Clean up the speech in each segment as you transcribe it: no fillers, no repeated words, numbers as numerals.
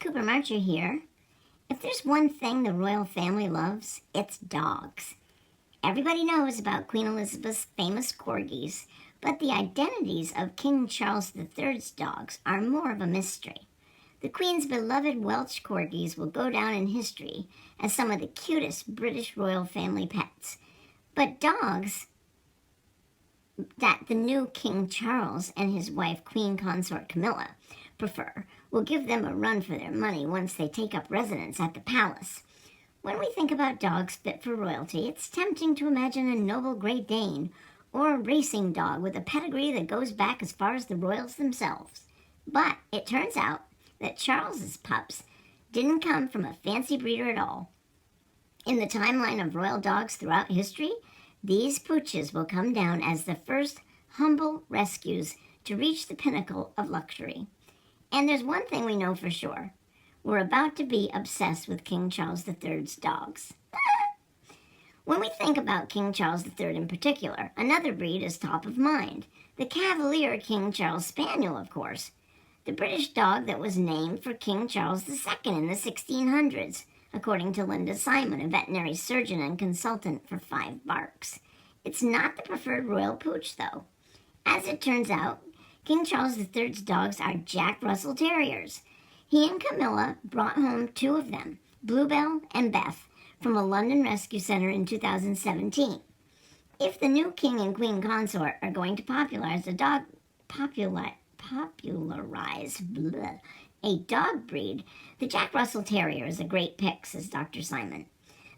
Cooper Marcher here. If there's one thing the royal family loves, it's dogs. Everybody knows about Queen Elizabeth's famous corgis, but the identities of King Charles III's dogs are more of a mystery. The Queen's beloved Welsh corgis will go down in history as some of the cutest British royal family pets. But dogs that the new King Charles and his wife Queen Consort Camilla prefer will give them a run for their money once they take up residence at the palace. When we think about dogs fit for royalty, it's tempting to imagine a noble Great Dane or a racing dog with a pedigree that goes back as far as the royals themselves. But it turns out that Charles's pups didn't come from a fancy breeder at all. In the timeline of royal dogs throughout history, these pooches will come down as the first humble rescues to reach the pinnacle of luxury. And there's one thing we know for sure. We're about to be obsessed with King Charles III's dogs. When we think about King Charles III in particular, another breed is top of mind. The Cavalier King Charles Spaniel, of course. The British dog that was named for King Charles II in the 1600s, according to Linda Simon, a veterinary surgeon and consultant for Five Barks. It's not the preferred royal pooch, though. As it turns out, King Charles III's dogs are Jack Russell Terriers. He and Camilla brought home two of them, Bluebell and Beth, from a London rescue center in 2017. If the new king and queen consort are going to popularize a dog breed, the Jack Russell Terrier is a great pick, says Dr. Simon.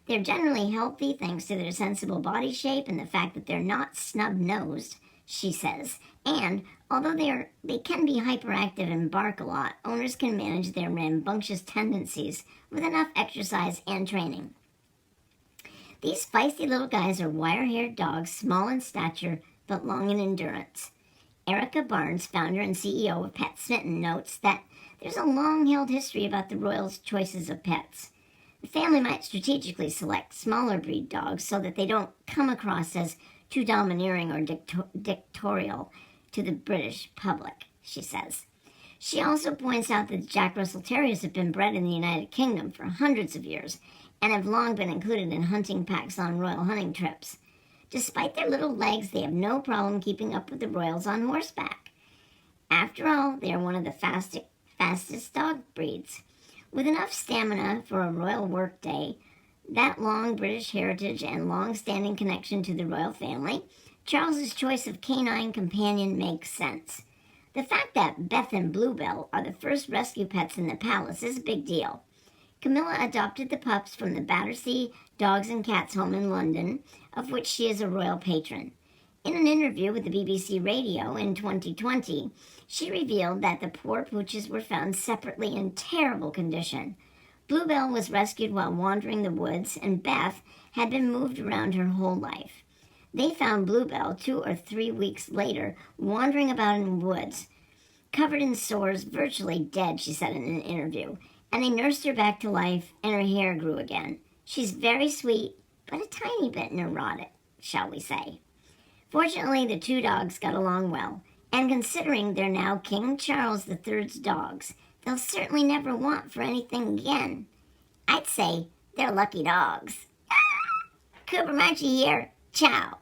They're generally healthy thanks to their sensible body shape and the fact that they're not snub-nosed, she says. And although they can be hyperactive and bark a lot, owners can manage their rambunctious tendencies with enough exercise and training. These feisty little guys are wire-haired dogs, small in stature, but long in endurance. Erica Barnes, founder and CEO of Pet Smitten, notes that there's a long-held history about the royals' choices of pets. The family might strategically select smaller breed dogs so that they don't come across as too domineering or dictatorial to the British public, she says. She also points out that Jack Russell Terriers have been bred in the United Kingdom for hundreds of years and have long been included in hunting packs on royal hunting trips. Despite their little legs, they have no problem keeping up with the royals on horseback. After all, they are one of the fastest dog breeds. With enough stamina for a royal workday, that long British heritage and long-standing connection to the royal family, Charles's choice of canine companion makes sense. The fact that Beth and Bluebell are the first rescue pets in the palace is a big deal. Camilla adopted the pups from the Battersea Dogs and Cats home in London, of which she is a royal patron. In an interview with the BBC Radio in 2020, she revealed that the poor pooches were found separately in terrible condition. Bluebell was rescued while wandering the woods, and Beth had been moved around her whole life. They found Bluebell 2 or 3 weeks later, wandering about in the woods, covered in sores, virtually dead, she said in an interview, and they nursed her back to life, and her hair grew again. She's very sweet, but a tiny bit neurotic, shall we say. Fortunately, the two dogs got along well, and considering they're now King Charles III's dogs, they'll certainly never want for anything again. I'd say they're lucky dogs. Cooper Marchie here. Ciao.